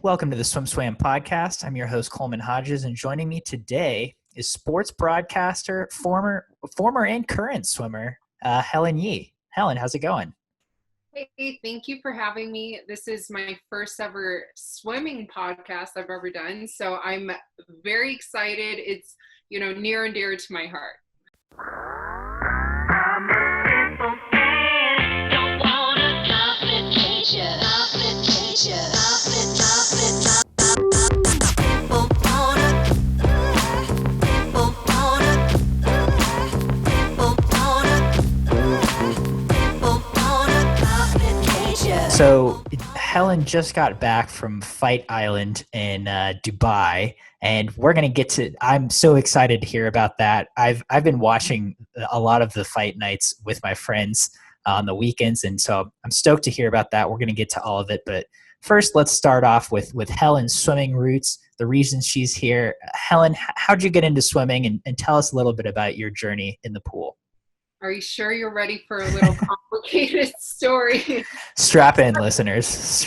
Welcome to the SwimSwam podcast. I'm your host, Coleman Hodges, and joining me today is sports broadcaster, former and current swimmer, Helen Yee. Helen, how's it going? Hey, thank you for having me. This is my first ever swimming podcast I've ever done, so I'm very excited. It's, near and dear to my heart. So Helen just got back from Fight Island in Dubai, and we're going to get to. I'm so excited to hear about that. I've been watching a lot of the fight nights with my friends on the weekends, and so I'm stoked to hear about that. We're going to get to all of it, but first, let's start off with Helen's swimming roots, the reasons she's here. Helen, how'd you get into swimming, and tell us a little bit about your journey in the pool? Are you sure you're ready for a little complicated story? Strap in, listeners.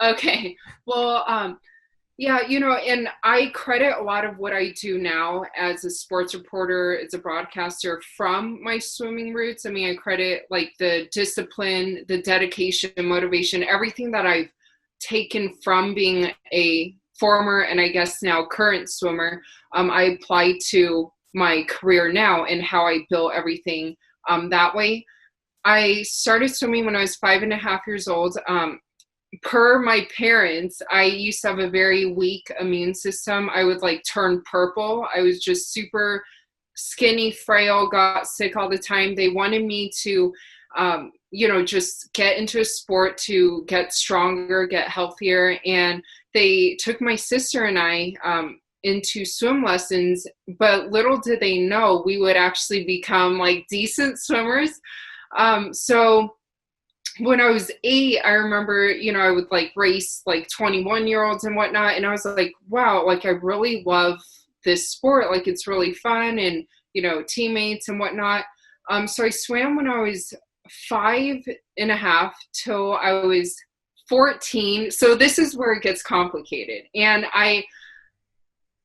Okay. Well, and I credit a lot of what I do now as a sports reporter, as a broadcaster, from my swimming roots. I mean, I credit like the discipline, the dedication, motivation, everything that I've taken from being a former and I guess now current swimmer. I apply to my career now and how I built everything that way. I started swimming when I was 5.5 years old. Per my parents, I used to have a very weak immune system. I would turn purple. I was just super skinny, frail, got sick all the time. They wanted me to, just get into a sport to get stronger, get healthier. And they took my sister and I into swim lessons, but little did they know we would actually become decent swimmers. So when I was 8, I remember, I would race 21-year-olds and whatnot. And I was like, wow, I really love this sport. It's really fun and, teammates and whatnot. So I swam when I was 5.5 till I was 14. So this is where it gets complicated. And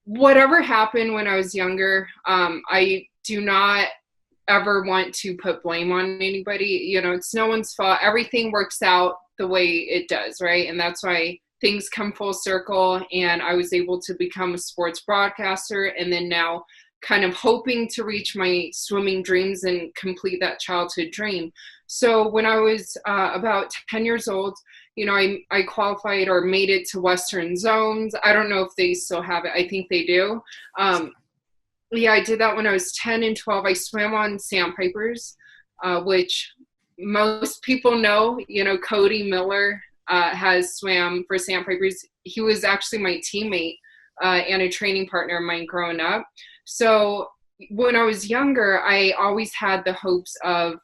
whatever happened when I was younger, I do not ever want to put blame on anybody. It's no one's fault. Everything works out the way it does, right? And that's why things come full circle. And I was able to become a sports broadcaster, and then now kind of hoping to reach my swimming dreams and complete that childhood dream. So when I was about 10 years old, I qualified or made it to Western zones. I don't know if they still have it. I think they do. I did that when I was 10 and 12. I swam on sandpipers, which most people know. Cody Miller has swam for sandpipers. He was actually my teammate and a training partner of mine growing up. So when I was younger, I always had the hopes of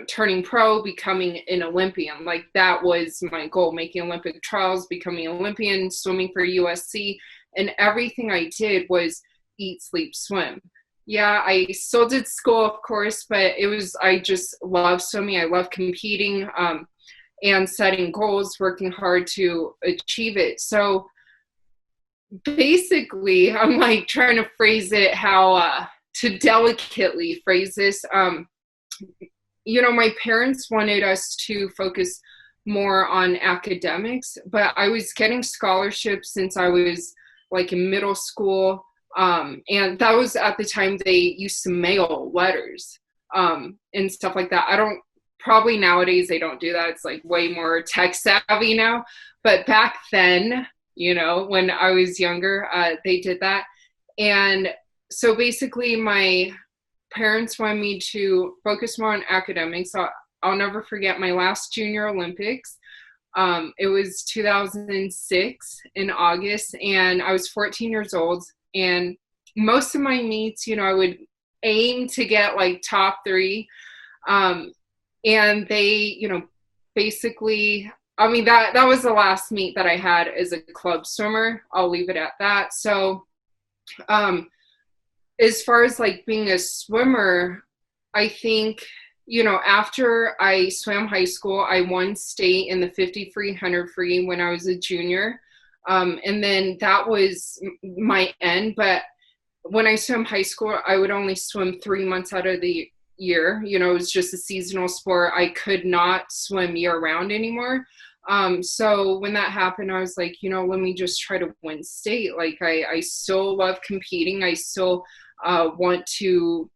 turning pro, becoming an Olympian. That was my goal, making Olympic trials, becoming an Olympian, swimming for USC. And everything I did was eat, sleep, swim. Yeah, I still did school, of course, but I just love swimming. I love competing and setting goals, working hard to achieve it. So basically, I'm trying to phrase it to delicately phrase this. My parents wanted us to focus more on academics, but I was getting scholarships since I was in middle school. And that was at the time they used to mail letters and stuff like that. Probably nowadays they don't do that. It's way more tech savvy now. But back then, when I was younger, they did that. And so basically my parents wanted me to focus more on academics. I'll never forget my last Junior Olympics. It was 2006 in August, and I was 14 years old. And most of my meets, I would aim to get top 3. And they, basically, I mean, that was the last meet that I had as a club swimmer. I'll leave it at that. So as far as being a swimmer, I think After I swam high school, I won state in the 50 free, 100 free when I was a junior. And then that was my end. But when I swam high school, I would only swim 3 months out of the year. It was just a seasonal sport. I could not swim year round anymore. So when that happened, I was like, let me just try to win state. Like I still love competing. I still want to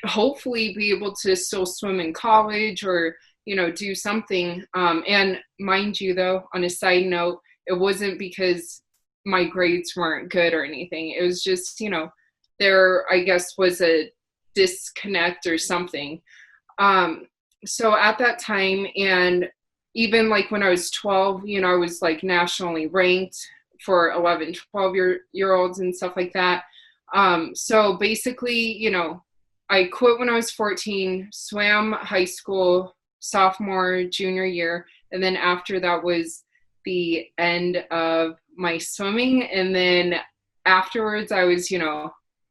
hopefully be able to still swim in college or, do something. And mind you, though, on a side note, it wasn't because my grades weren't good or anything. It was just, there, I guess, was a disconnect or something. So at that time, and even like when I was 12, I was like nationally ranked for 11, 12 year olds and stuff like that. So basically, I quit when I was 14, swam high school, sophomore, junior year. And then after that was the end of my swimming. And then afterwards, I was,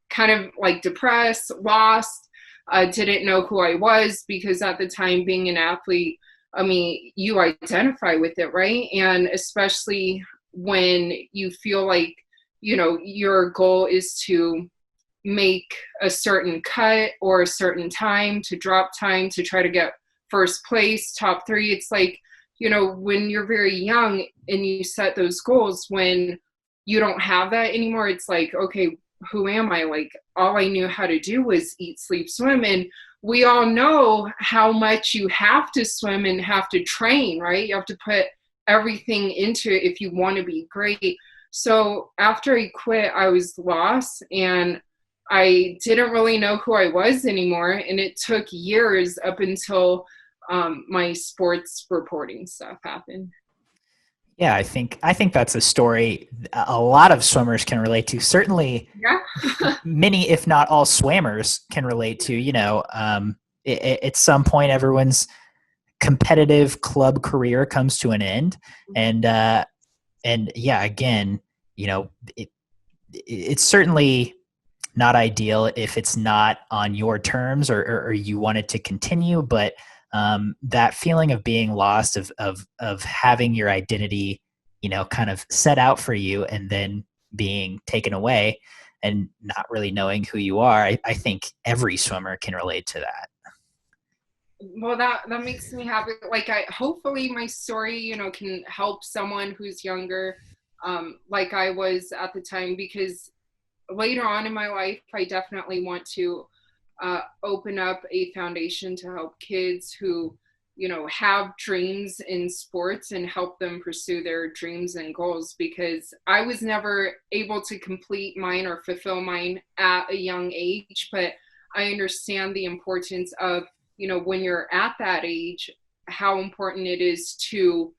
kind of like depressed, lost, didn't know who I was because at the time being an athlete, I mean, you identify with it, right? And especially when you feel like, your goal is to make a certain cut or a certain time, to drop time, to try to get first place, top three. It's like, when you're very young and you set those goals, when you don't have that anymore, it's like, okay, who am I? Like, all I knew how to do was eat, sleep, swim. And we all know how much you have to swim and have to train, right? You have to put everything into it if you want to be great. So after I quit, I was lost and I didn't really know who I was anymore. And it took years up until my sports reporting stuff happened. Yeah, I think that's a story a lot of swimmers can relate to. Certainly, Yeah. many, if not all, swimmers can relate to. At some point, everyone's competitive club career comes to an end, and yeah, again, it's certainly not ideal if it's not on your terms or you want it to continue, but that feeling of being lost, of having your identity, kind of set out for you and then being taken away and not really knowing who you are. I think every swimmer can relate to that. Well, that makes me happy. Like, I hopefully my story, can help someone who's younger, like I was at the time, because later on in my life, I definitely want to open up a foundation to help kids who, have dreams in sports and help them pursue their dreams and goals, because I was never able to complete mine or fulfill mine at a young age. But I understand the importance of, when you're at that age, how important it is to,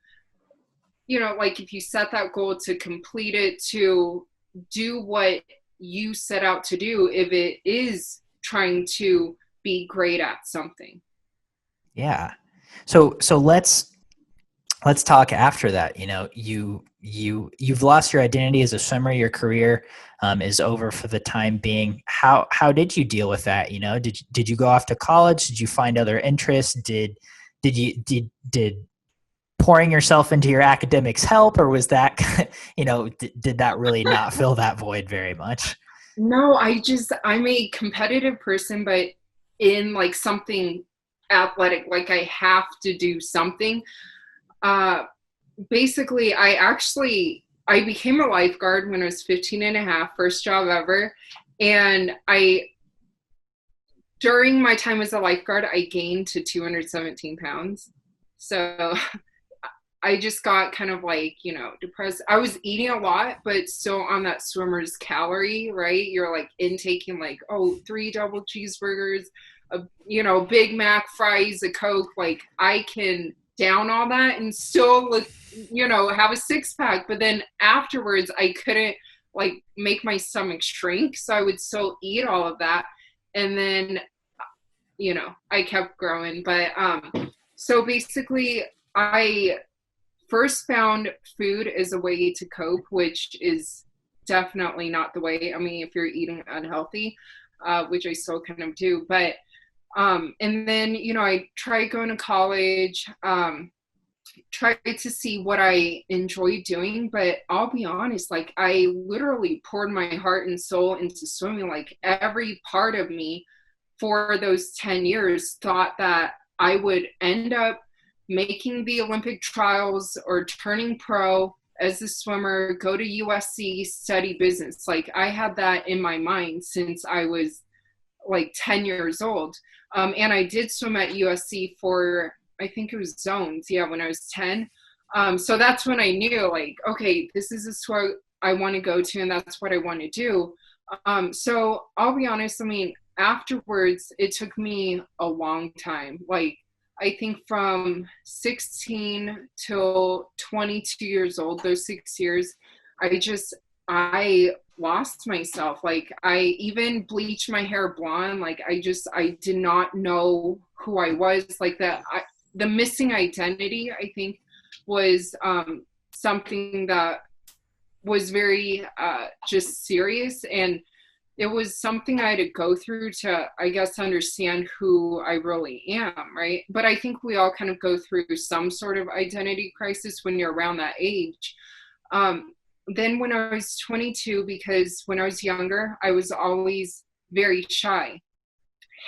like if you set that goal, to complete it, to do what you set out to do, if it is trying to be great at something. Yeah. So let's talk after that. You've lost your identity as a swimmer. Your career is over for the time being. How did you deal with that? Did you go off to college? Did you find other interests? Did pouring yourself into your academics help, or was that did that really not fill that void very much? No, I'm a competitive person, but in like something athletic, like I have to do something. Uh, Basically, I became a lifeguard when I was 15 and a half, first job ever. And during my time as a lifeguard, I gained to 217 pounds. So I just got kind of like, depressed. I was eating a lot, but still on that swimmer's calorie, right? You're like intaking like, oh, 3 double cheeseburgers, Big Mac, fries, a Coke. Like I can down all that and still look, have a six pack. But then afterwards, I couldn't like make my stomach shrink. So I would still eat all of that. And then, I kept growing. But so basically, I first found food as a way to cope, which is definitely not the way. I mean, if you're eating unhealthy, which I still kind of do, but And then, I tried going to college, tried to see what I enjoy doing, but I'll be honest, like I literally poured my heart and soul into swimming. Like every part of me for those 10 years thought that I would end up making the Olympic trials or turning pro as a swimmer, go to USC, study business. Like I had that in my mind since I was like 10 years old. And I did swim at USC for, I think it was zones, yeah, when I was 10. So that's when I knew, like, okay, this is a sport I want to go to, and that's what I want to do. So I'll be honest, I mean, afterwards, it took me a long time. Like, I think from 16 till 22 years old, those 6 years, I lost myself. Like I even bleached my hair blonde. Like I did not know who I was. Like the missing identity, I think, was something that was very just serious, and it was something I had to go through to, I guess, understand who I really am, right? But I think we all kind of go through some sort of identity crisis when you're around that age. Then when I was 22, because when I was younger, I was always very shy,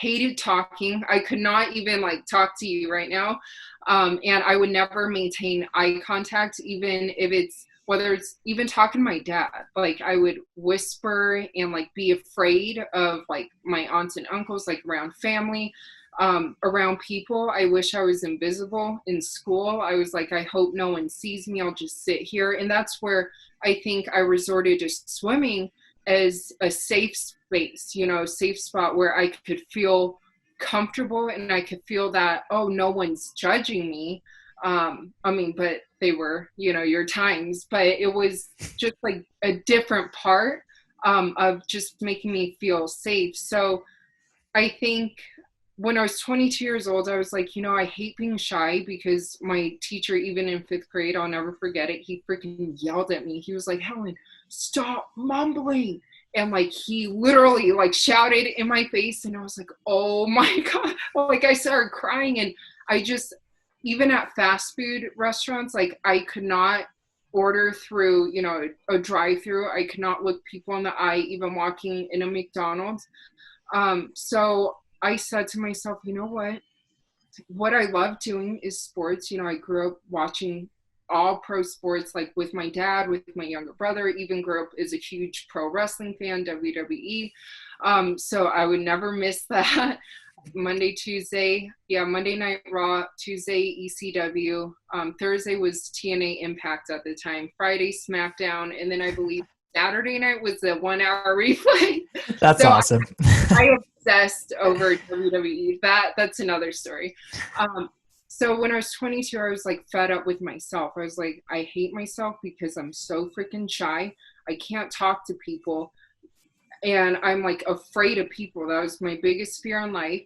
hated talking. I could not even like talk to you right now. And I would never maintain eye contact, even if it's, whether it's even talking to my dad. Like I would whisper and like be afraid of like my aunts and uncles, like around family, around people. I wish I was invisible in school. I was like, I hope no one sees me. I'll just sit here. And that's where I think I resorted to swimming as a safe space, safe spot where I could feel comfortable and I could feel that, oh, no one's judging me. I mean, but they were, your times, but it was just like a different part of just making me feel safe. So I think when I was 22 years old, I was like, I hate being shy, because my teacher, even in 5th grade, I'll never forget it, he freaking yelled at me. He was like, Helen, stop mumbling. And like, he literally like shouted in my face, and I was like, oh my God. Like I started crying, and I just, even at fast food restaurants, like I could not order through, a drive-through. I could not look people in the eye, even walking in a McDonald's. So I said to myself, you know what I love doing is sports. I grew up watching all pro sports, like with my dad, with my younger brother, even grew up as a huge pro wrestling fan, WWE. So I would never miss that. Monday, Tuesday, Monday Night Raw, Tuesday ECW, Thursday was TNA Impact at the time, Friday SmackDown, and then I believe Saturday night was the 1 hour replay. That's so awesome. I obsessed over WWE. That's another story. So when I was 22, I was like fed up with myself. I was like, I hate myself because I'm so freaking shy. I can't talk to people. And I'm like afraid of people. That was my biggest fear in life.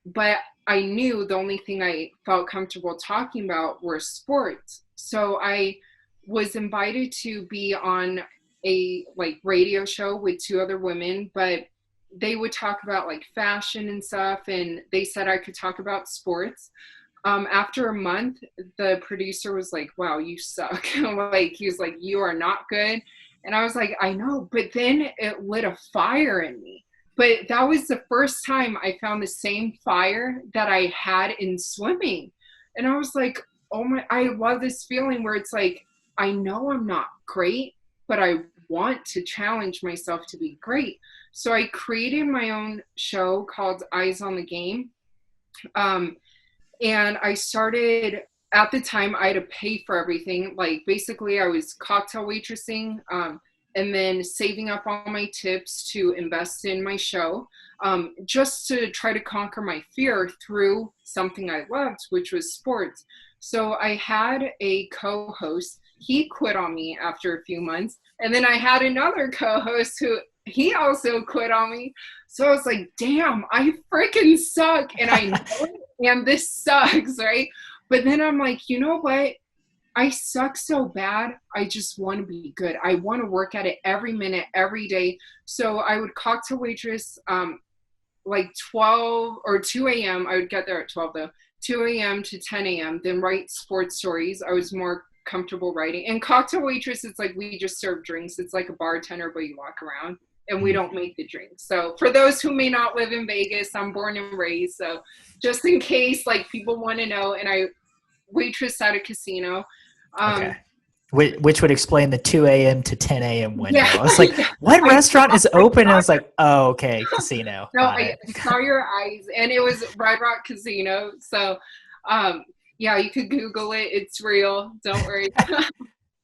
But I knew the only thing I felt comfortable talking about were sports. So I was invited to be on a like radio show with 2 other women, but they would talk about like fashion and stuff. And they said I could talk about sports. After a month, the producer was like, wow, you suck. Like, he was like, you are not good. And I was like, I know, but then it lit a fire in me. But that was the first time I found the same fire that I had in swimming. And I was like, oh my, I love this feeling where it's like, I know I'm not great, but I want to challenge myself to be great. So I created my own show called Eyes on the Game. And I started, at the time, I had to pay for everything. Like basically I was cocktail waitressing, and then saving up all my tips to invest in my show, just to try to conquer my fear through something I loved, which was sports. So I had a co-host. He quit on me after a few months. And then I had another co-host who he also quit on me. So I was like, damn, I freaking suck. And I know it, and this sucks, right? But then I'm like, you know what? I suck so bad. I just want to be good. I want to work at it every minute, every day. So I would cocktail waitress like 12 or 2 a.m. I would get there at 12 though. 2 a.m. to 10 a.m. Then write sports stories. I was more comfortable writing. And cocktail waitress, it's like we just serve drinks. It's like a bartender, but you walk around and we don't make the drinks. So for those who may not live in Vegas, I'm born and raised. So just in case like people want to know, and I waitress at a casino. Okay. Which would explain the 2 a.m. to 10 a.m. window. Yeah, I was like, what restaurant is open? And I was like, oh, okay, casino. No, I saw your eyes, and it was Red Rock Casino. So, yeah, you could Google it. It's real. Don't worry.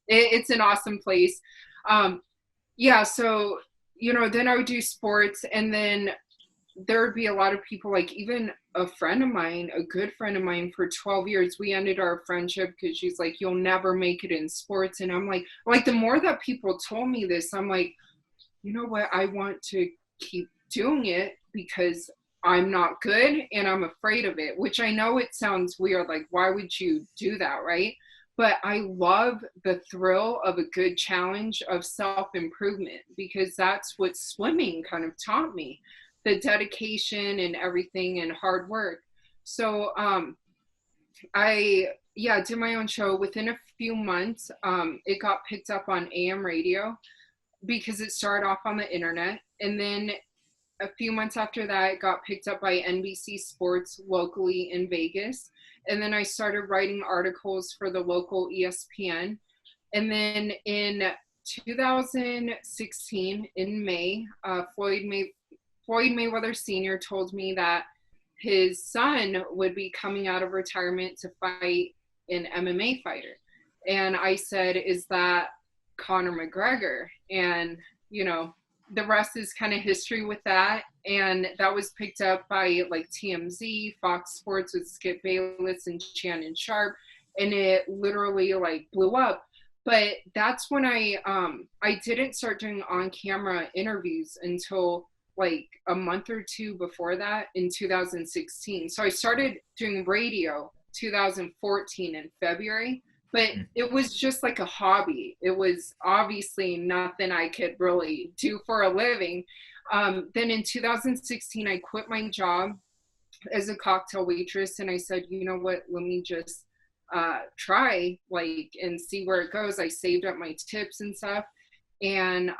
It's an awesome place. Yeah, so, then I would do sports, and then there would be a lot of people, like even a friend of mine, a good friend of mine for 12 years, we ended our friendship because she's like, you'll never make it in sports. And I'm like the more that people told me this, I'm like, you know what? I want to keep doing it because I'm not good and I'm afraid of it, which I know it sounds weird. Like, why would you do that? Right. But I love the thrill of a good challenge of self-improvement because that's what swimming kind of taught me, the dedication and everything and hard work. So I did my own show. Within a few months, it got picked up on AM radio because it started off on the internet. And then a few months after that, it got picked up by NBC Sports locally in Vegas. And then I started writing articles for the local ESPN. And then in 2016, in May, Floyd Mayweather Sr. told me that his son would be coming out of retirement to fight an MMA fighter. And I said, is that Conor McGregor? And, the rest is kind of history with that. And that was picked up by like TMZ, Fox Sports with Skip Bayless and Shannon Sharp. And it literally like blew up. But that's when I didn't start doing on-camera interviews until like a month or two before that in 2016. So I started doing radio 2014 in February, but it was just like a hobby. It was obviously nothing I could really do for a living. Then in 2016, I quit my job as a cocktail waitress and I said, you know what, let me just try like and see where it goes. I saved up my tips and stuff. And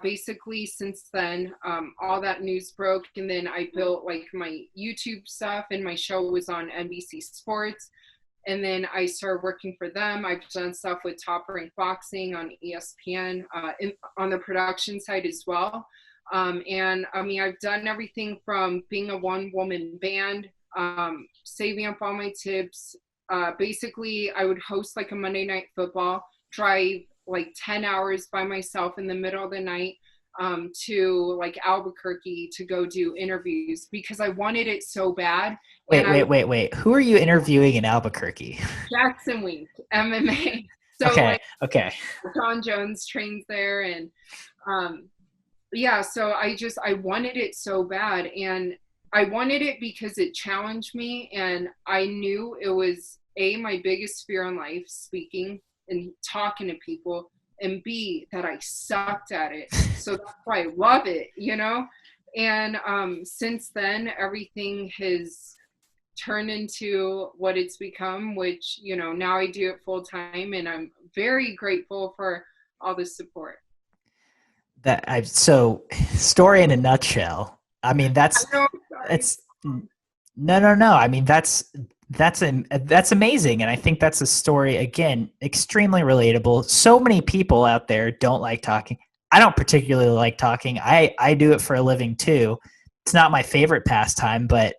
basically since then, all that news broke and then I built like my YouTube stuff and my show was on NBC Sports. And then I started working for them. I've done stuff with Top Rank Boxing on ESPN, on the production side as well. And I mean, I've done everything from being a one-woman band, saving up all my tips. Basically, I would host like a Monday Night Football, drive like 10 hours by myself in the middle of the night to like Albuquerque to go do interviews because I wanted it so bad. Wait. Who are you interviewing in Albuquerque? Jackson Wink, MMA. So okay. John Jones trains there. And so I wanted it so bad. And I wanted it because it challenged me. And I knew it was my biggest fear in life, speaking and talking to people, and B, that I sucked at it. So that's why I love it, And since then, everything has turned into what it's become, which, now I do it full time, and I'm very grateful for all the support. So story in a nutshell. I mean, no. I mean, that's amazing. And I think that's a story, again, extremely relatable. So many people out there don't like talking. I don't particularly like talking. I do it for a living too. It's not my favorite pastime, but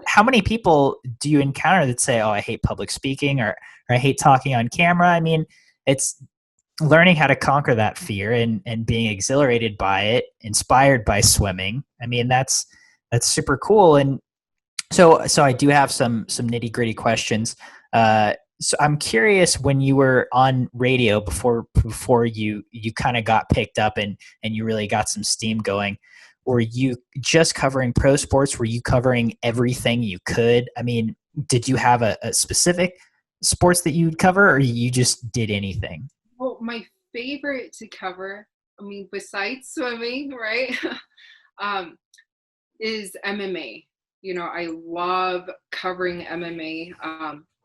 how many people do you encounter that say, oh, I hate public speaking or I hate talking on camera? I mean, it's learning how to conquer that fear and being exhilarated by it, inspired by swimming. I mean, that's super cool. And so I do have some nitty gritty questions. So I'm curious, when you were on radio before you kind of got picked up and you really got some steam going, were you just covering pro sports? Were you covering everything you could? I mean, did you have a specific sports that you'd cover, or you just did anything? Well, my favorite to cover, I mean, besides swimming, right? is MMA. You know, I love covering MMA,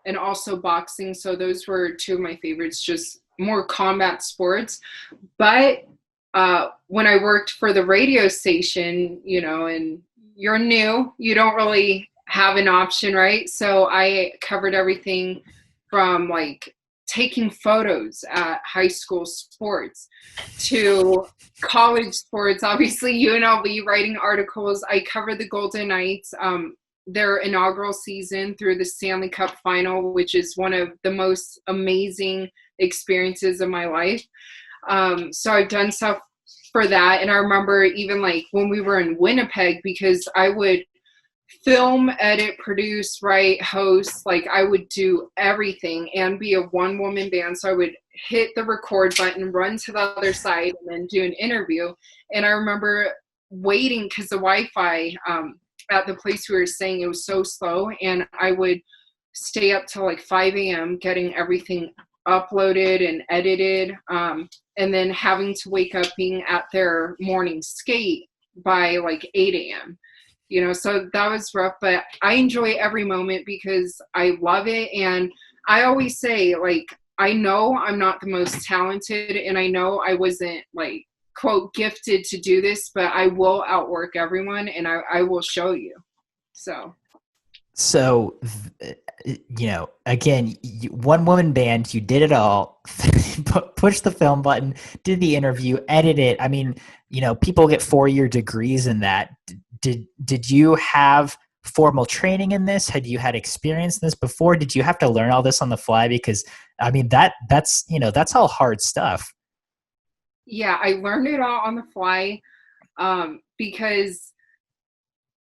and also boxing. So those were two of my favorites, just more combat sports. But when I worked for the radio station, you know, and you're new, you don't really have an option, right? So I covered everything from like taking photos at high school sports to college sports, obviously UNLV, writing articles. I covered the Golden Knights, their inaugural season through the Stanley Cup final, which is one of the most amazing experiences of my life. So I've done stuff for that. And I remember even like when we were in Winnipeg, because I would film, edit, produce, write, host, like I would do everything and be a one-woman band. So I would hit the record button, run to the other side, and then do an interview. And I remember waiting because the Wi-Fi at the place we were staying, it was so slow, and I would stay up till like 5 a.m. getting everything uploaded and edited, and then having to wake up being at their morning skate by like 8 a.m. You know, so that was rough, but I enjoy every moment because I love it. And I always say, like, I know I'm not the most talented, and I know I wasn't like quote gifted to do this, but I will outwork everyone, and I will show you. So, you know, again, one woman band, you did it all, push the film button, did the interview, edit it. I mean, you know, people get 4-year degrees in that. Did you have formal training in this? Had you had experience in this before? Did you have to learn all this on the fly? Because I mean, that's, you know, that's all hard stuff. Yeah, I learned it all on the fly, because,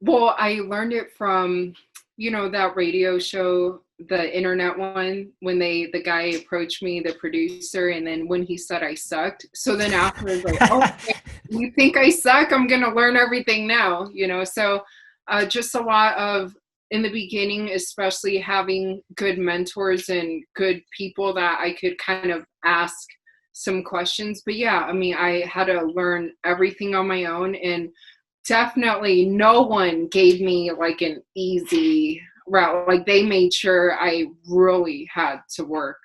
well, I learned it from, you know, that radio show, the internet one, when the guy approached me, the producer, and then when he said I sucked. So then afterwards, like, oh, you think I suck? I'm going to learn everything now, you know? So just a lot of, in the beginning, especially having good mentors and good people that I could kind of ask some questions. But yeah, I mean, I had to learn everything on my own, and definitely no one gave me like an easy route. Like they made sure I really had to work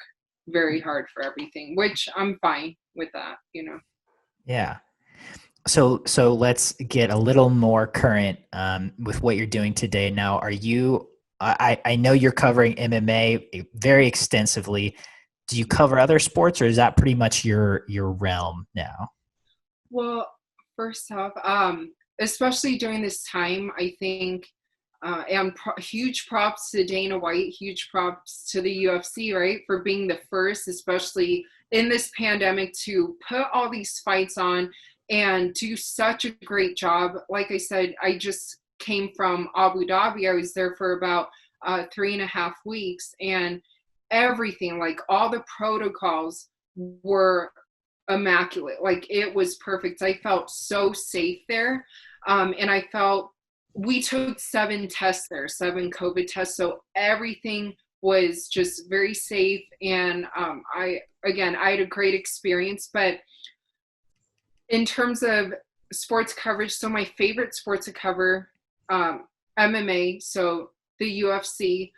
very hard for everything, which I'm fine with that, you know? Yeah. So let's get a little more current with what you're doing today. Now, are you? I know you're covering MMA very extensively. Do you cover other sports, or is that pretty much your realm now? Well, first off, especially during this time, I think, and huge props to Dana White, huge props to the UFC, right, for being the first, especially in this pandemic, to put all these fights on and do such a great job. Like I said, I just came from Abu Dhabi. I was there for about 3.5 weeks, and everything, like all the protocols were immaculate. Like it was perfect. I felt so safe there. And I felt we took 7 tests there, 7 COVID tests. So everything was just very safe. And I had a great experience. But in terms of sports coverage, so my favorite sport to cover, MMA, so the UFC.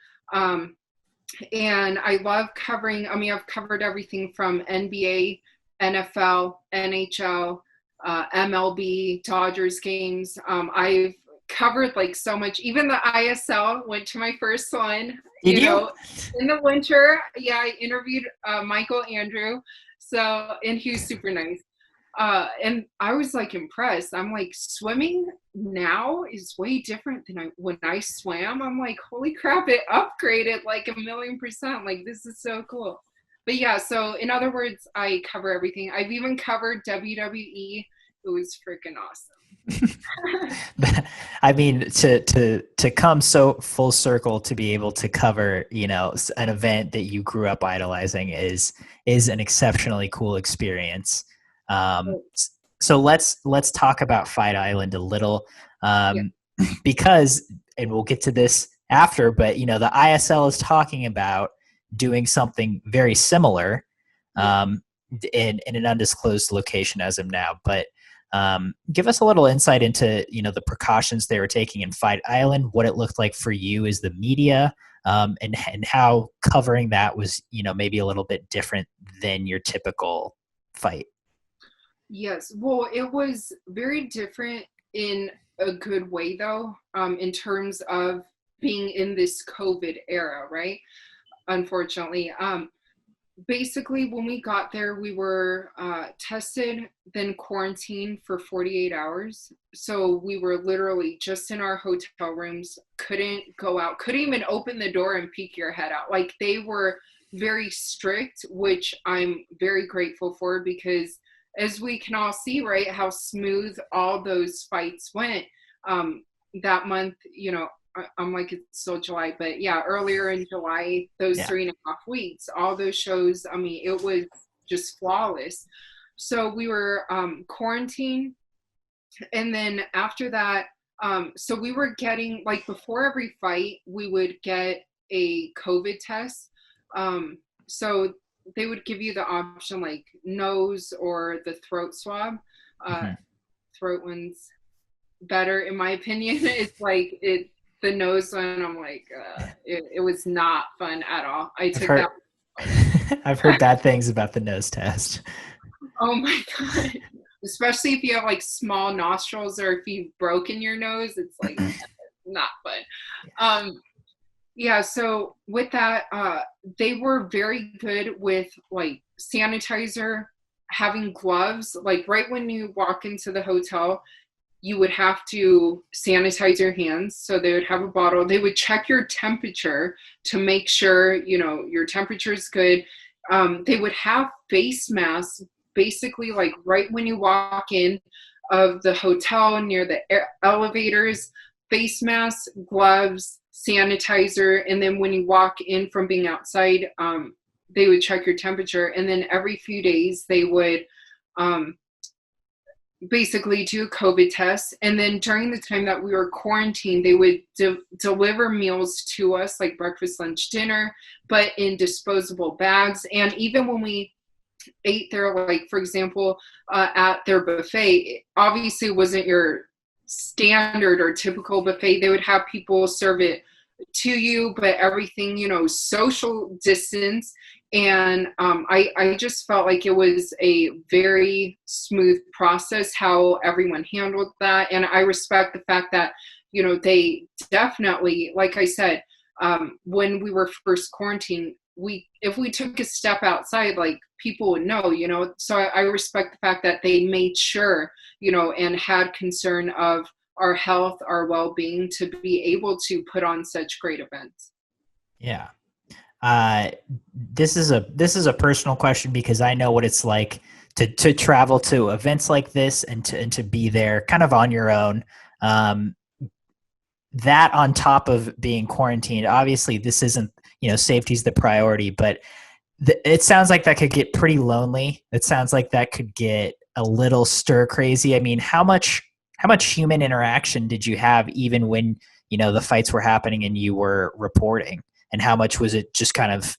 And I love covering, I mean, I've covered everything from NBA, NFL, NHL, MLB, Dodgers games. I've covered like so much. Even the ISL, went to my first one. Did you? Know, in the winter. Yeah, I interviewed Michael Andrew. So, and he was super nice. And I was like impressed. I'm like, swimming now is way different than when I swam. I'm like, holy crap, it upgraded like 1,000,000%. Like, this is so cool. But yeah, so in other words, I cover everything. I've even covered WWE. It was freaking awesome. I mean, to come so full circle to be able to cover, you know, an event that you grew up idolizing is an exceptionally cool experience. So let's talk about Fight Island a little, because, and we'll get to this after, but you know, the ISL is talking about doing something very similar, in an undisclosed location as of now. But Give us a little insight into, the precautions they were taking in Fight Island, what it looked like for you as the media, and how covering that was, maybe a little bit different than your typical fight. Yes. Well, it was very different in a good way, though, in terms of being in this COVID era, right? Unfortunately. Basically, when we got there, we were tested, then quarantined for 48 hours. So we were literally just in our hotel rooms, couldn't go out, couldn't even open the door and peek your head out. Like, they were very strict, which I'm very grateful for, because as we can all see, right, how smooth all those fights went that month, I'm like, it's still July, but yeah, earlier in July, those Yeah. 3.5 weeks, all those shows, I mean, it was just flawless. So we were quarantined. And then after that, so we were getting, like, before every fight, we would get a COVID test. So they would give you the option, like, nose or the throat swab. Mm-hmm. Throat one's better, in my opinion. It's like, the nose one, I'm like, it was not fun at all. I took that. I've heard bad things about the nose test. Oh my God. Especially if you have, like, small nostrils, or if you've broken your nose, it's like not fun. Yeah, so with that, they were very good with, like, sanitizer, having gloves. Like, right when you walk into the hotel, you would have to sanitize your hands. So they would have a bottle. They would check your temperature to make sure, your temperature is good. They would have face masks, basically, like, right when you walk in of the hotel, near the elevators, face masks, gloves, sanitizer. And then when you walk in from being outside, they would check your temperature. And then every few days they would, basically do a COVID test. And then during the time that we were quarantined, they would deliver meals to us, like breakfast, lunch, dinner, but in disposable bags. And even when we ate there, like, for example, at their buffet, obviously it wasn't your standard or typical buffet. They would have people serve it to you, but everything, social distance. And I just felt like it was a very smooth process how everyone handled that. And I respect the fact that, they definitely, like I said, when we were first quarantined, if we took a step outside, like, people would know, so I respect the fact that they made sure, and had concern of our health, our well-being, to be able to put on such great events. Yeah. This is a personal question, because I know what it's like to travel to events like this and to be there kind of on your own. That on top of being quarantined, obviously this isn't, safety's the priority, but it sounds like that could get pretty lonely. It sounds like that could get a little stir crazy. I mean, how much human interaction did you have, even when, the fights were happening and you were reporting? And how much was it just kind of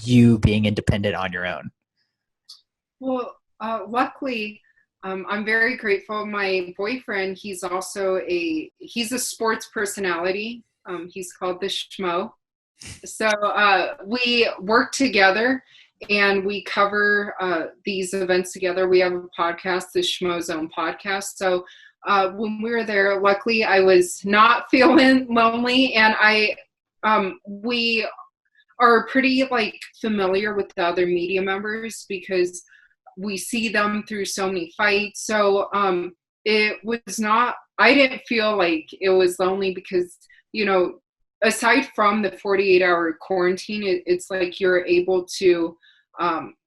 you being independent on your own? Well, luckily, I'm very grateful. My boyfriend, he's a sports personality. He's called the Schmo. So we work together and we cover these events together. We have a podcast, the Schmo Zone podcast. So when we were there, luckily I was not feeling lonely, and we are pretty, like, familiar with the other media members, because we see them through so many fights. So I didn't feel like it was lonely, because, aside from the 48-hour quarantine, it's like you're able to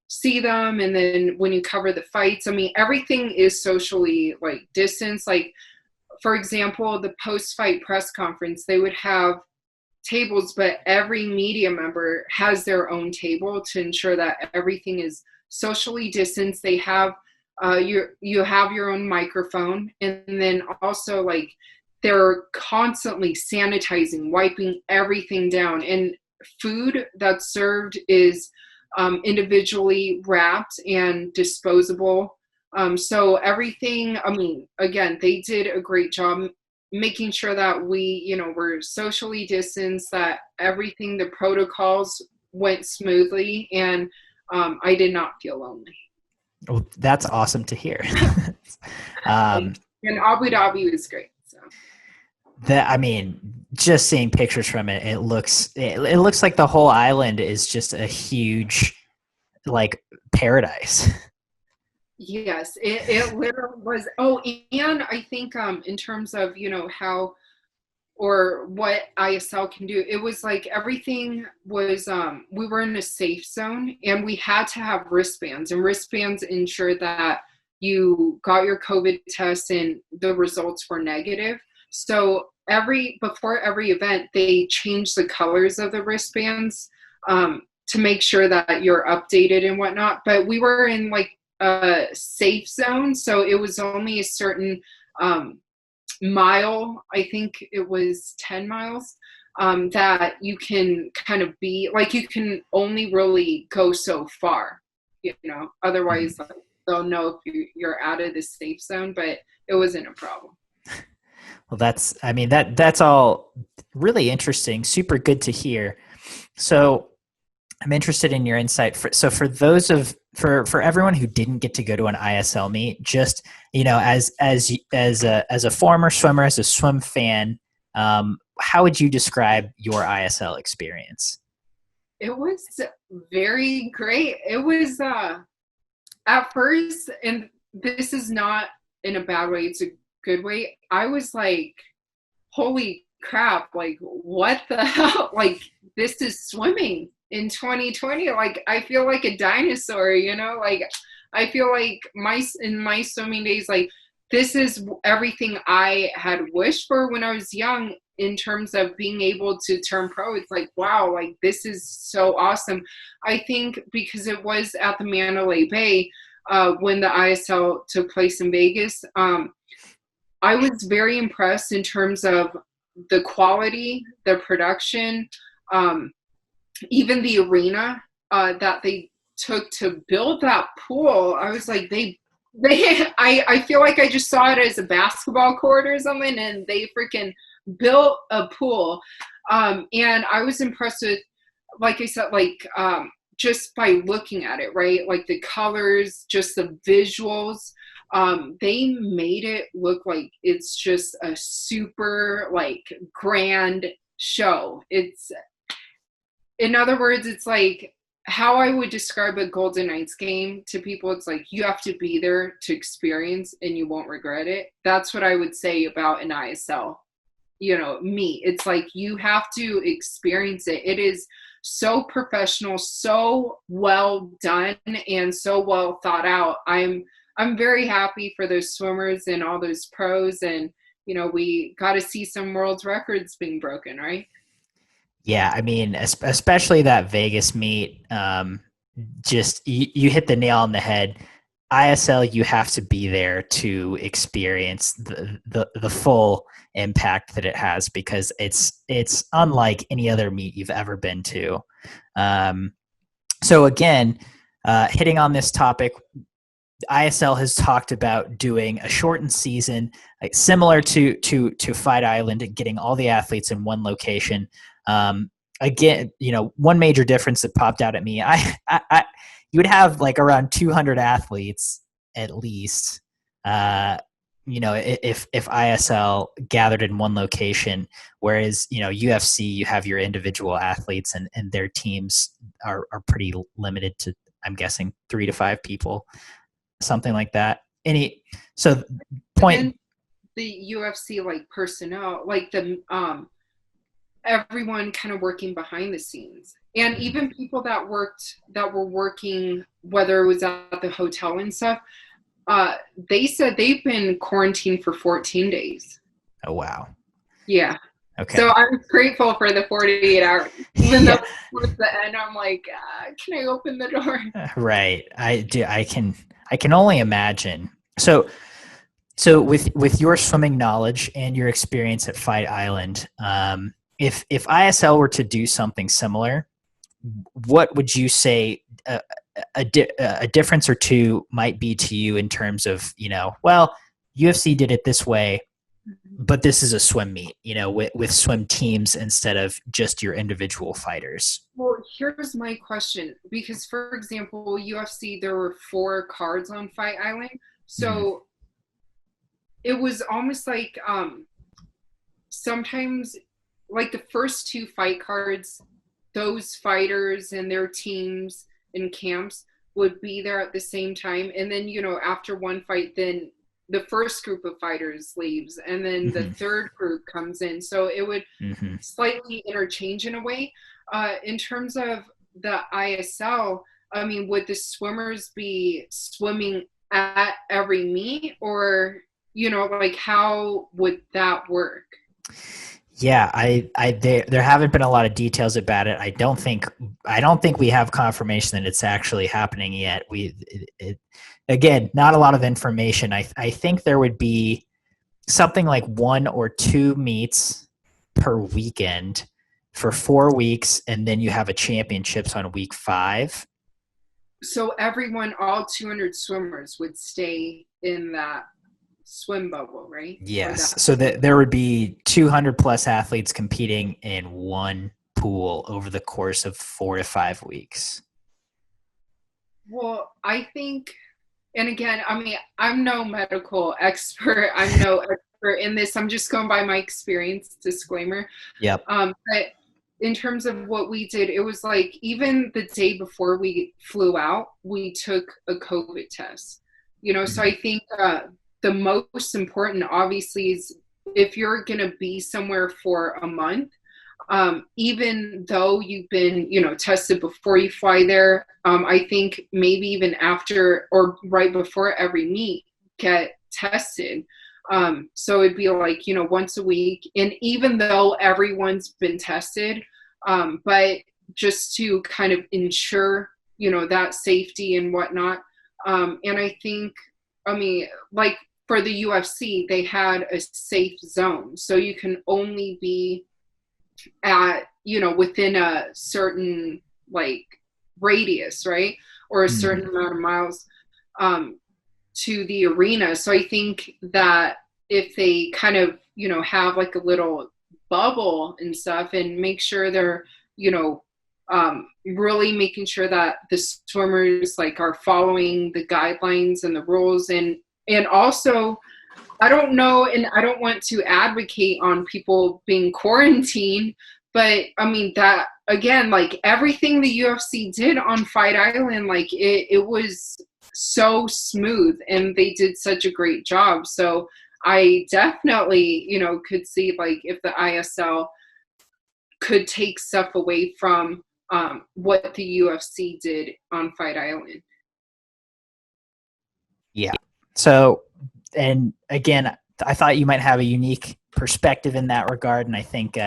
see them. And then when you cover the fights, I mean, everything is socially, like, distanced. Like, for example, the post-fight press conference, they would have tables, but every media member has their own table to ensure that everything is socially distanced. They have you have your own microphone, and then also, like, they're constantly sanitizing, wiping everything down, and food that's served is individually wrapped and disposable. So everything, I mean, again, they did a great job making sure that we, were socially distanced, that everything, the protocols went smoothly, and I did not feel lonely. Well, that's awesome to hear. um, And Abu Dhabi was great. So. I mean, just seeing pictures from it, it looks like the whole island is just a huge, like, paradise. Yes, it literally was. Oh, and I think in terms of, how or what ISL can do, it was like everything was, we were in a safe zone, and we had to have wristbands, and wristbands ensure that you got your COVID test and the results were negative. So before every event, they changed the colors of the wristbands to make sure that you're updated and whatnot. But we were in like a safe zone, so it was only a certain mile, I think it was 10 miles, that you can kind of be like, you can only really go so far, otherwise they'll know if you're out of the safe zone, but it wasn't a problem. Well, that's all really interesting. Super good to hear. So I'm interested in your insight. For everyone who didn't get to go to an ISL meet, just, as a former swimmer, as a swim fan, how would you describe your ISL experience? It was very great. It was at first, and this is not in a bad way, it's a good way, I was like, holy crap, like, what the hell? Like, this is swimming in 2020. Like, I feel like a dinosaur, like, I feel like in my swimming days, like, this is everything I had wished for when I was young in terms of being able to turn pro. It's like, wow, like, this is so awesome. I think because it was at the Mandalay Bay when the ISL took place in Vegas, I was very impressed in terms of the quality, the production, even the arena that they took to build that pool. I was like, I feel like I just saw it as a basketball court or something, and they freaking built a pool. And I was impressed with, like I said, like, just by looking at it, right? Like the colors, just the visuals. They made it look like it's just a super, like, grand show. In other words, it's like how I would describe a Golden Knights game to people. It's like, you have to be there to experience and you won't regret it. That's what I would say about an ISL, meet. It's like, you have to experience it. It is so professional, so well done, and so well thought out. I'm very happy for those swimmers and all those pros, and we got to see some world records being broken, right? Yeah, I mean, especially that Vegas meet, just you hit the nail on the head. ISL, you have to be there to experience the full impact that it has, because it's unlike any other meet you've ever been to. So again, hitting on this topic, ISL has talked about doing a shortened season, like similar to Fight Island, and getting all the athletes in one location. Again, one major difference that popped out at me, you would have like around 200 athletes at least, if ISL gathered in one location, whereas, UFC, you have your individual athletes, and their teams are pretty limited to, I'm guessing, 3 to 5 people, something like that. So point. And the UFC, like, personnel, like the everyone kind of working behind the scenes, and even people that were working, whether it was at the hotel and stuff, they said they've been quarantined for 14 days. Oh, wow. Yeah. Okay. So I'm grateful for the 48 hours. Even though towards the end, I'm like, can I open the door? Right. I do. I can only imagine. So with your swimming knowledge and your experience at Fight Island, if ISL were to do something similar, what would you say a difference or two might be to you in terms of, well, UFC did it this way, but this is a swim meet, with swim teams instead of just your individual fighters. Well, here's my question. Because, for example, UFC, there were 4 cards on Fight Island. So it was almost like sometimes, like the first 2 fight cards, those fighters and their teams and camps would be there at the same time. And then, after one fight, then the first group of fighters leaves and then the third group comes in. So it would slightly interchange in a way. In terms of the ISL, I mean, would the swimmers be swimming at every meet, or, like how would that work? Yeah, there haven't been a lot of details about it. I don't think we have confirmation that it's actually happening yet. Again, not a lot of information. I think there would be something like 1 or 2 meets per weekend for 4 weeks, and then you have a championships on week 5. So everyone, all 200 swimmers would stay in that swim bubble, right? Yes. So there would be 200 plus athletes competing in one pool over the course of 4 to 5 weeks. Well, I think, and again, I mean, I'm no medical expert. I'm no expert in this. I'm just going by my experience, disclaimer. Yep. But in terms of what we did, it was like even the day before we flew out, we took a COVID test. So I think the most important, obviously, is if you're going to be somewhere for a month, even though you've been, tested before you fly there, I think maybe even after or right before every meet, get tested. So it'd be like, once a week. And even though everyone's been tested, but just to kind of ensure, that safety and whatnot. And I think, I mean, like for the UFC, they had a safe zone. So you can only be at, within a certain like radius, right? Or a certain amount of miles to the arena. So I think that if they kind of, have like a little bubble and stuff and make sure they're, really making sure that the swimmers like are following the guidelines and the rules. And also, I don't know, and I don't want to advocate on people being quarantined, but I mean that again, like everything the UFC did on Fight Island, like it was so smooth and they did such a great job. So I definitely, could see like if the ISL could take stuff away from what the UFC did on Fight Island. Yeah. So, and again, I thought you might have a unique perspective in that regard, and I think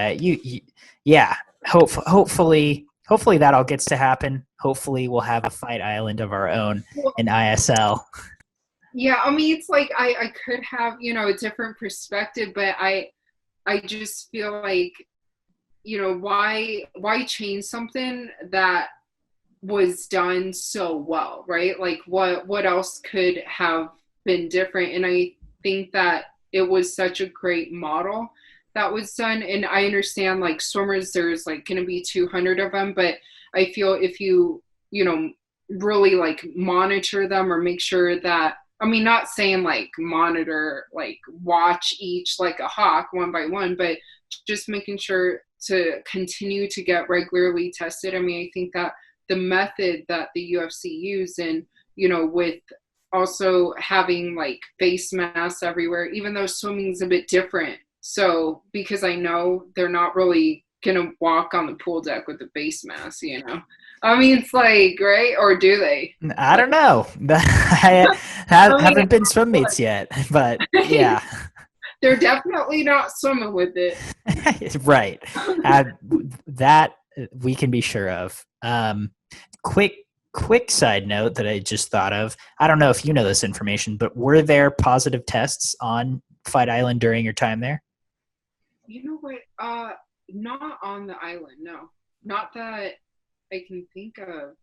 yeah, hopefully that all gets to happen. Hopefully, we'll have a Fight Island of our own in ISL. Yeah, I mean, it's like I could have, a different perspective, but I just feel like, why change something that was done so well, right? Like what else could have been different? And I think that it was such a great model that was done. And I understand like swimmers, there's like going to be 200 of them, but I feel if you, really like monitor them or make sure that, I mean, not saying like monitor, like watch each like a hawk one by one, but just making sure to continue to get regularly tested. I mean, I think that the method that the UFC used and, with also having like face masks everywhere, even though swimming's a bit different. So, because I know they're not really going to walk on the pool deck with a face mask, I mean, it's like, right? Or do they? I don't know. I haven't been swim meets yet, but yeah. They're definitely not swimming with it. Right. That we can be sure of. Quick side note that I just thought of. I don't know if you know this information, but were there positive tests on Fight Island during your time there? You know what? Not on the island, no. Not that I can think of.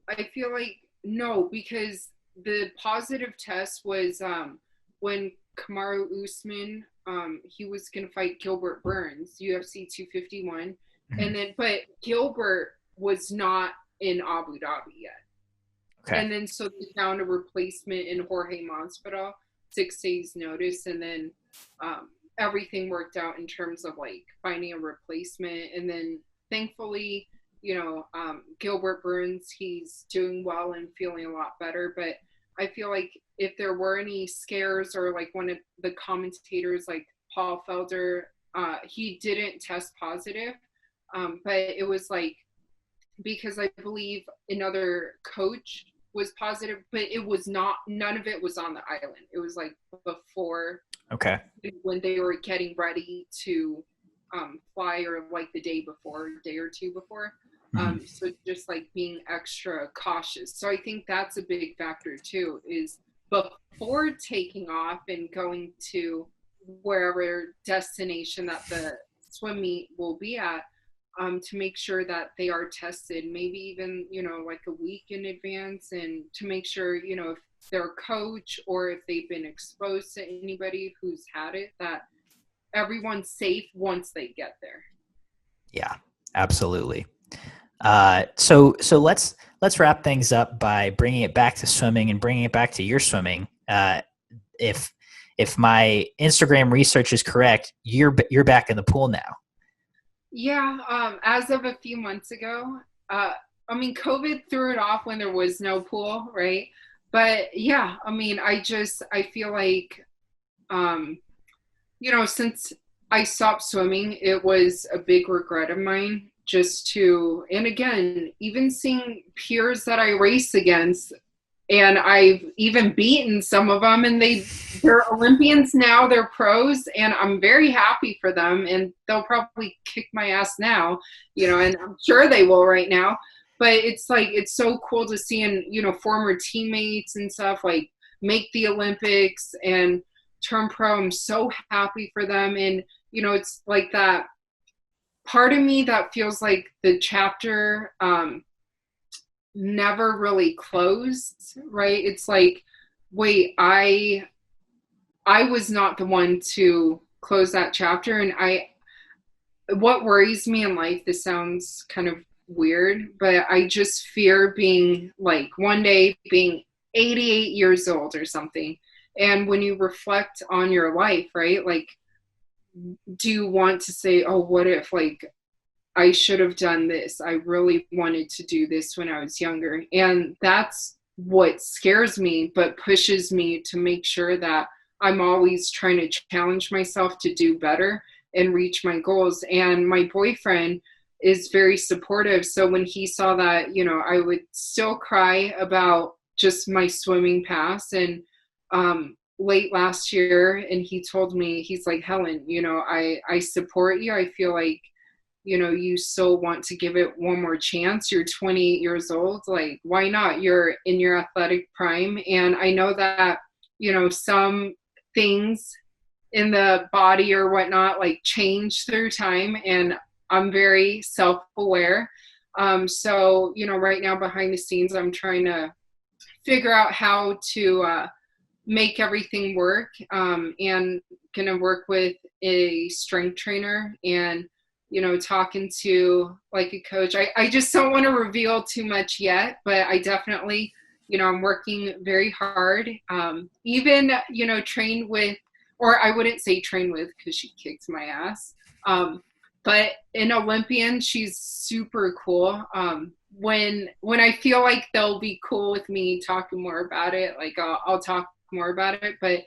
I feel like no, because the positive test was when Kamaru Usman he was gonna fight Gilbert Burns, UFC 251, Mhm. and then but Gilbert was not in Abu Dhabi yet. Okay. And then so they found a replacement in Jorge Masvidal, 6 days notice, and then everything worked out in terms of like finding a replacement. And then thankfully, Gilbert Burns, he's doing well and feeling a lot better. But I feel like if there were any scares, or like one of the commentators, like Paul Felder, he didn't test positive, but it was like because I believe another coach was positive, but it was not, none of it was on the island. It was like before, Okay. when they were getting ready to fly, or like the day before, day or two before. Mhm. So just like being extra cautious. So I think that's a big factor too, is before taking off and going to wherever destination that the swim meet will be at, to make sure that they are tested, maybe even, like a week in advance, and to make sure, if their coach or if they've been exposed to anybody who's had it, that everyone's safe once they get there. Yeah, absolutely. So let's wrap things up by bringing it back to swimming and bringing it back to your swimming. If if my Instagram research is correct, you're back in the pool now. Yeah, as of a few months ago, I mean, COVID threw it off when there was no pool, right? But yeah, I mean, I feel like, um, since I stopped swimming, it was a big regret of mine just to, and again, even seeing peers that I race against, and I've even beaten some of them, and they're Olympians now, they're pros, and I'm very happy for them, and they'll probably kick my ass now, and I'm sure they will right now. But it's like, it's so cool to see, and former teammates and stuff like make the Olympics and turn pro. I'm so happy for them. And it's like that part of me that feels like the chapter never really closed, right? It's like, wait, I was not the one to close that chapter. And what worries me in life, this sounds kind of weird, but I just fear being like one day being 88 years old or something. And when you reflect on your life, right? Like, do you want to say, oh, what if like I should have done this? I really wanted to do this when I was younger. And that's what scares me, but pushes me to make sure that I'm always trying to challenge myself to do better and reach my goals. And my boyfriend is very supportive. So when he saw that, I would still cry about just my swimming past. And late last year, and he told me, he's like, Helen, I support you. I feel like, you still want to give it one more chance. You're 28 years old. Like, why not? You're in your athletic prime. And I know that, some things in the body or whatnot, like change through time. And I'm very self-aware. So, right now behind the scenes, I'm trying to figure out how to make everything work, and gonna work with a strength trainer, and talking to like a coach. I just don't want to reveal too much yet, but I definitely, I'm working very hard. Even, trained with, or I wouldn't say train with because she kicked my ass. But an Olympian, she's super cool. When I feel like they'll be cool with me talking more about it, like I'll talk more about it. But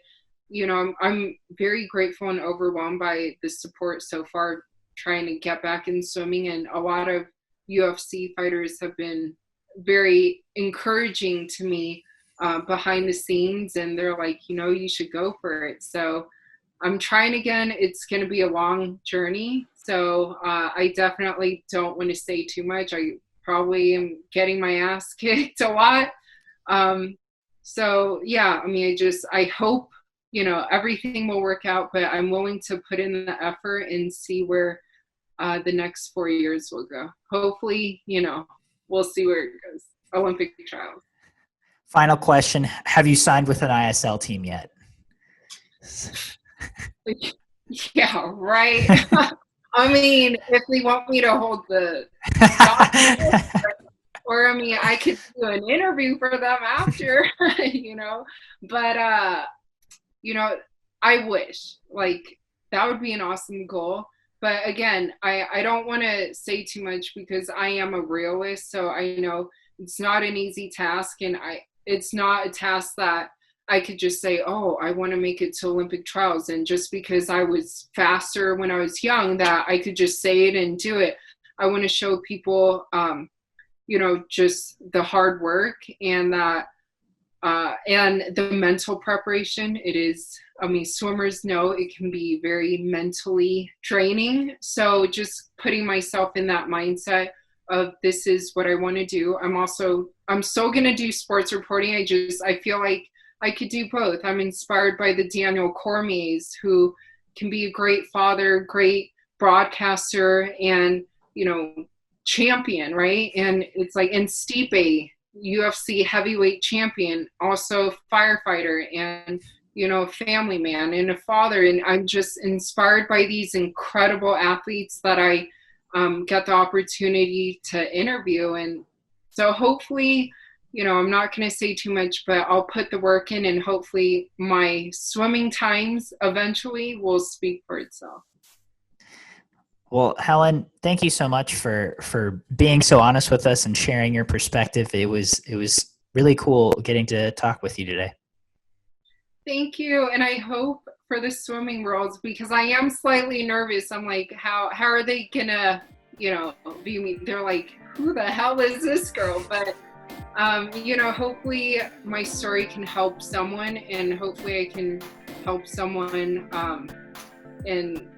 I'm very grateful and overwhelmed by the support so far, trying to get back in swimming. And a lot of UFC fighters have been very encouraging to me behind the scenes, and they're like, you should go for it. So I'm trying again. It's going to be a long journey. So I definitely don't want to say too much. I probably am getting my ass kicked a lot. So yeah, I mean, I hope, everything will work out, but I'm willing to put in the effort and see where the next 4 years will go. Hopefully, we'll see where it goes. Olympic trials. Final question. Have you signed with an ISL team yet? Yeah, right. I mean, if they want me to hold the or I mean, I could do an interview for them after, but I wish like that would be an awesome goal. But again, I don't want to say too much because I am a realist. So I know it's not an easy task, and it's not a task that I could just say, oh, I want to make it to Olympic trials. And just because I was faster when I was young, that I could just say it and do it. I want to show people, just the hard work and that, and the mental preparation. It is, I mean, swimmers know it can be very mentally draining. So just putting myself in that mindset of this is what I want to do. I'm so going to do sports reporting. I feel like I could do both. I'm inspired by the Daniel Cormiers, who can be a great father, great broadcaster, and, champion, right? And it's like, and Stipe, UFC heavyweight champion, also firefighter, and, family man and a father. And I'm just inspired by these incredible athletes that I get the opportunity to interview. And so hopefully, I'm not going to say too much, but I'll put the work in, and hopefully my swimming times eventually will speak for itself. Well, Helen, thank you so much for being so honest with us and sharing your perspective. It was really cool getting to talk with you today. Thank you. And I hope for the swimming worlds, because I am slightly nervous. I'm like, how are they going to, view me? They're like, who the hell is this girl? But hopefully my story can help someone, and hopefully I can help someone and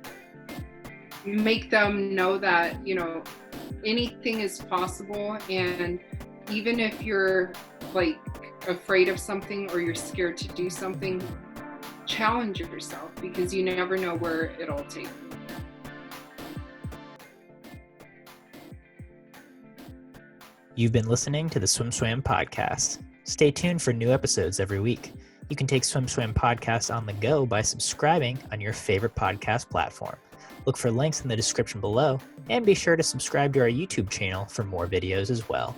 make them know that, anything is possible. And even if you're like afraid of something or you're scared to do something, challenge yourself, because you never know where it'll take you. You've been listening to the SwimSwam podcast. Stay tuned for new episodes every week. You can take SwimSwam podcast on the go by subscribing on your favorite podcast platform. Look for links in the description below, and be sure to subscribe to our YouTube channel for more videos as well.